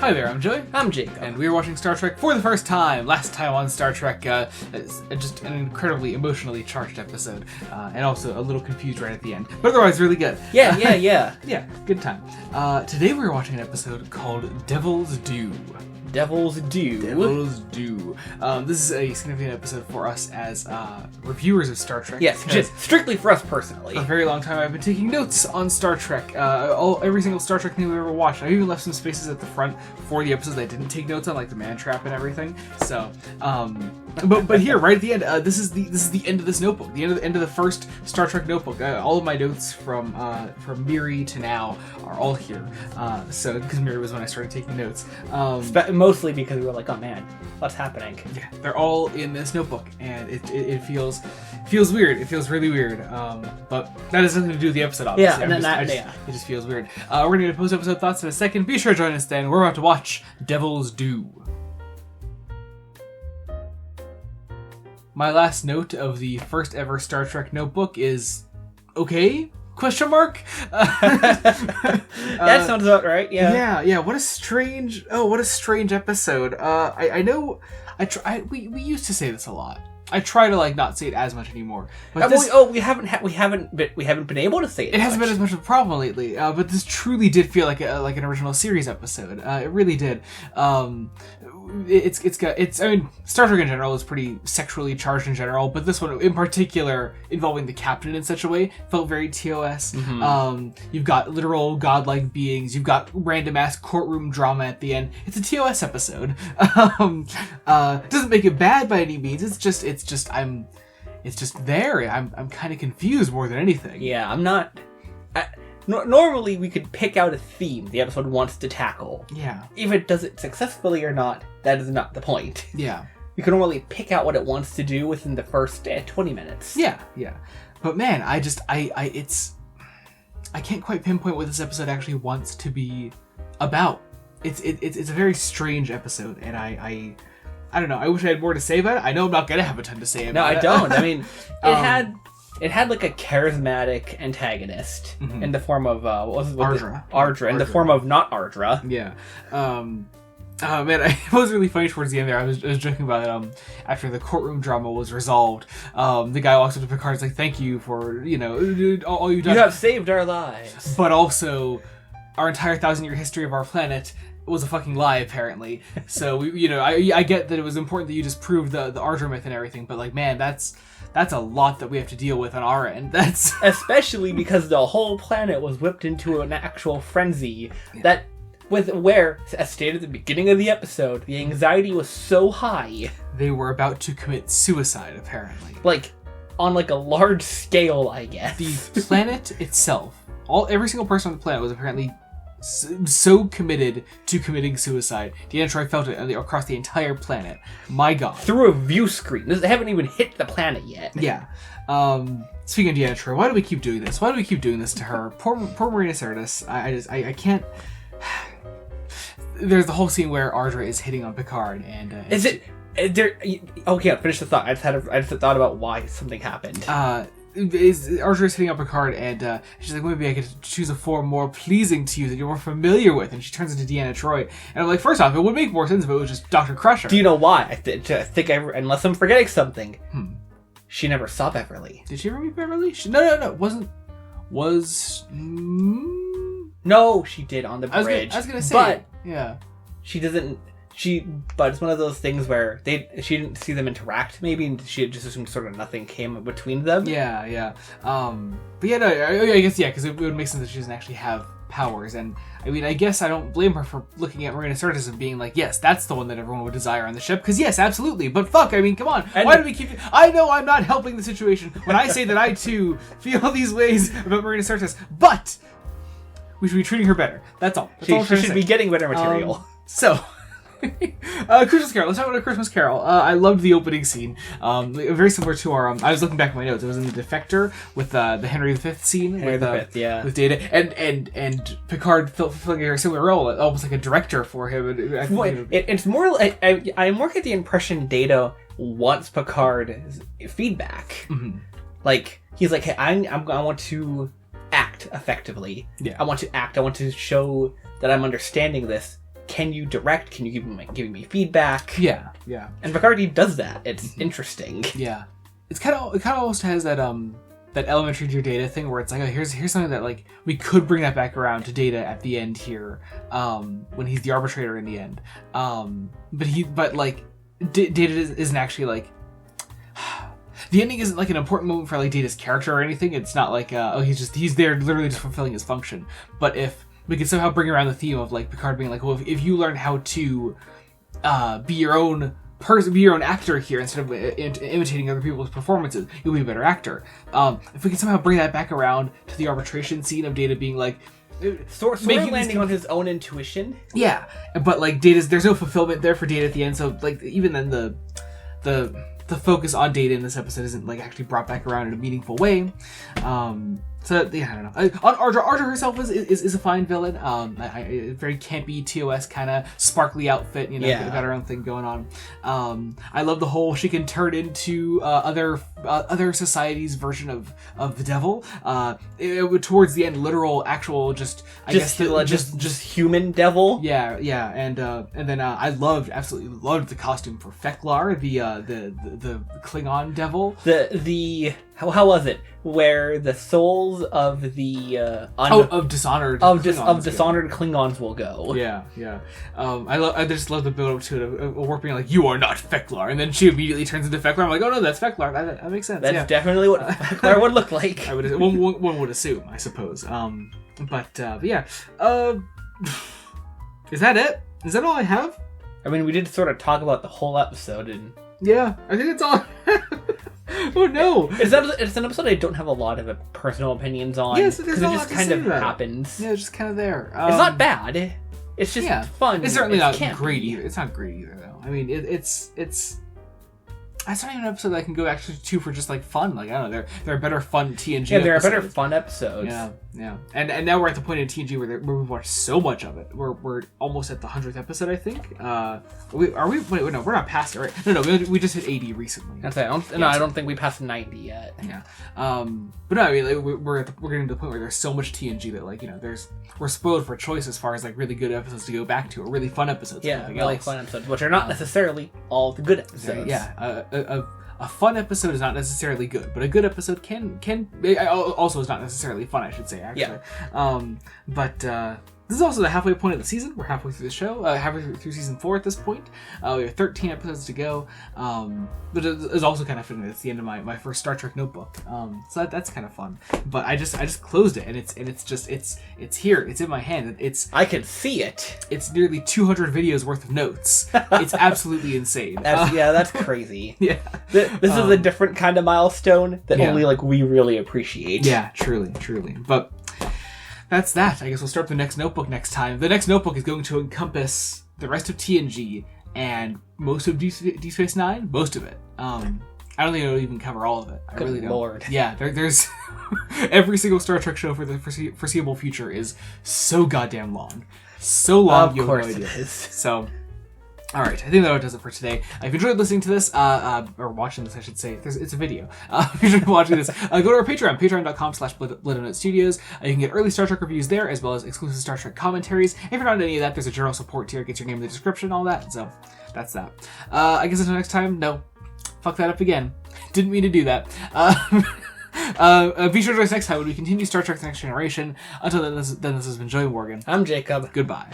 Hi there, I'm Joey. I'm Jacob. And we're watching Star Trek for the first time. Last time on Star Trek, just an incredibly emotionally charged episode. And also a little confused right at the end. But otherwise, really good. Yeah. Yeah, good time. Today we're watching an episode called Devil's Due. Devil's Due. Devil's Due. This is a significant episode for us as reviewers of Star Trek. Yes, just strictly for us personally. For a very long time I've been taking notes on Star Trek. Every single Star Trek thing we've ever watched. I even left some spaces at the front for the episodes I didn't take notes on, like the Man Trap and everything. So, but here, right at the end, this is the end of this notebook. The end of the first Star Trek notebook. All of my notes from Miri to now are all here. So because Miri was when I started taking notes. Mostly because we were like, oh man, what's happening? Yeah, they're all in this notebook, and it feels weird. It feels really weird. But that has nothing to do with the episode, obviously. Yeah, it just feels weird. We're going to get post-episode thoughts in a second. Be sure to join us then. We're about to watch Devil's Due. My last note of the first ever Star Trek notebook is okay? Question mark? That sounds about right. Yeah. What a strange episode. I know. We used to say this a lot. I try to not say it as much anymore. But we haven't been able to say it. It hasn't been as much of a problem lately. But this truly did feel like an original series episode. It really did. I mean, Star Trek in general is pretty sexually charged in general, but this one in particular, involving the captain in such a way, felt very TOS. Mm-hmm. You've got literal godlike beings. You've got random ass courtroom drama at the end. It's a TOS episode. Doesn't make it bad by any means. It's just there. I'm kind of confused more than anything. Yeah, I'm not. Normally, we could pick out a theme the episode wants to tackle. Yeah. If it does it successfully or not, that is not the point. Yeah. We can normally pick out what it wants to do within the first 20 minutes. Yeah. But man, I can't quite pinpoint what this episode actually wants to be about. It's a very strange episode, and I don't know. I wish I had more to say about it. I know I'm not gonna have a ton to say about it. No, I don't. I mean, It had like a charismatic antagonist in the form of Ardra in the form of not Ardra. Yeah. Man, it was really funny towards the end there. I was joking about it. After the courtroom drama was resolved, the guy walks up to Picard and is like, "Thank you for all you done. You have saved our lives." But also, our entire 1,000-year history of our planet was a fucking lie, apparently. So I get that it was important that you just proved the Ardra myth and everything, but man, that's a lot that we have to deal with on our end. That's especially because the whole planet was whipped into an actual frenzy. Yeah. Where, as stated at the beginning of the episode, the anxiety was so high. They were about to commit suicide, apparently. On a large scale, I guess. The planet itself, every single person on the planet was apparently so committed to committing suicide. Deanna Troi felt it across the entire planet. My God. Through a view screen. They haven't even hit the planet yet. Yeah. Speaking of Deanna Troi, why do we keep doing this? Why do we keep doing this to her? Poor Marina Sirtis. I can't... There's the whole scene where Ardra is hitting on Picard, and... Okay, I'll finish the thought. I just thought about why something happened. Ardra is hitting up Picard, and she's like, maybe I could choose a form more pleasing to you that you're more familiar with. And she turns into Deanna Troi. And I'm like, first off, it would make more sense if it was just Dr. Crusher. Do you know why? I think unless I'm forgetting something, she never saw Beverly. Did she ever meet Beverly? No. No, she did on the bridge. I was gonna say, but yeah, she doesn't. But it's one of those things where she didn't see them interact, maybe, and she just assumed sort of nothing came between them. Yeah. But yeah, no, I guess, because it would make sense that she doesn't actually have powers, and I mean, I guess I don't blame her for looking at Marina Sirtis and being like, yes, that's the one that everyone would desire on the ship, because yes, absolutely, but fuck, I mean, come on, why do we keep... I know I'm not helping the situation when I say that I too feel these ways about Marina Sirtis, but we should be treating her better. That's all. She should be getting better material. Christmas Carol. Let's talk about A Christmas Carol. I loved the opening scene. Very similar to our... I was looking back at my notes. It was in The Defector with the Henry V scene. With Data. And Picard fulfilling a similar role, almost like a director for him. It's more like... I more get the impression Data wants Picard's feedback. Mm-hmm. He's like, hey, I want to act effectively. Yeah. I want to act. I want to show that I'm understanding this. can you direct? Can you give me feedback? Yeah. And Picard does that. It's interesting. Yeah. It kind of almost has that that elementary to your Data thing where it's like, oh, here's something that like we could bring that back around to Data at the end here, when he's the arbitrator in the end. But like Data isn't actually like the ending isn't like an important moment for like Data's character or anything. It's not like he's there literally just fulfilling his function. But if we could somehow bring around the theme of like Picard being like, well, if you learn how to be your own person, be your own actor here instead of imitating other people's performances, you'll be a better actor. If we can somehow bring that back around to the arbitration scene of Data being like sort of landing on his own intuition. Yeah, but like there's no fulfillment there for Data at the end. So like even then the focus on Data in this episode isn't like actually brought back around in a meaningful way. So yeah, I don't know. Ardra herself is a fine villain. Very campy TOS kind of sparkly outfit. Got her own thing going on. I love the whole she can turn into other society's version of the devil. Towards the end, literal, actual, just human devil. Yeah, and then I absolutely loved the costume for Feklar, the Klingon devil. How was it? Where the souls of the dishonored Klingons will go. Yeah. I just love the build up to it of Worf being like, "You are not Feklar," and then she immediately turns into Feklar. I'm like, "Oh no, that's Feklar. That makes sense." That's definitely what Feklar would look like. One would assume, I suppose. But yeah. Is that it? Is that all I have? I mean, we did sort of talk about the whole episode, and yeah, I think it's all. Oh no! It's an episode I don't have a lot of personal opinions on. Yes, it just kind of happens. Yeah, it's just kind of there. It's not bad. It's just fun. It's certainly not great either. It's not great either, though. I mean, it's not even an episode that I can go actually to for just like fun. Like, I don't know, there are better fun TNG. Yeah, there are better fun episodes. Yeah. And now we're at the point in TNG where we've watched so much of it. We're almost at the 100th episode, I think. Wait, no, we're not past it, right? No, we just hit 80 recently. That's it. I don't think we passed 90 yet. Yeah. But no, I mean, like, we're getting to the point where there's so much TNG that like, we're spoiled for choice as far as like really good episodes to go back to, or really fun episodes. Yeah, really fun episodes, which are not necessarily all the good episodes. Yeah. A fun episode is not necessarily good, but a good episode can also is not necessarily fun, I should say, actually. Yeah. But this is also the halfway point of the season. We're halfway through the show, halfway through season 4 at this point. We have 13 episodes to go. But it's also kind of fitting that it's the end of my first Star Trek notebook. So that's kind of fun. But I just closed it, and it's here. It's in my hand. I can see it. It's nearly 200 videos worth of notes. It's absolutely insane. That's crazy. Yeah. This is a different kind of milestone that only like we really appreciate. Yeah, truly. But that's that. I guess we'll start the next notebook next time. The next notebook is going to encompass the rest of TNG and most of Deep Space Nine. Most of it. I don't think it'll even cover all of it. I really don't. Lord. Yeah, there's every single Star Trek show for the foreseeable future is so goddamn long. So long, of you have course no idea. It is. So, all right, I think that does it for today. If you enjoyed listening to this, or watching this, I should say, it's a video. If you enjoyed watching this, go to our Patreon, patreon.com/BloodOut Studios. You can get early Star Trek reviews there, as well as exclusive Star Trek commentaries. If you're not into any of that, there's a general support tier. It gets your name in the description, all that. So, that's that. I guess until next time, no. Fuck that up again. Didn't mean to do that. Be sure to join us next time when we continue Star Trek The Next Generation. Until then, this has been Joey Morgan. I'm Jacob. Goodbye.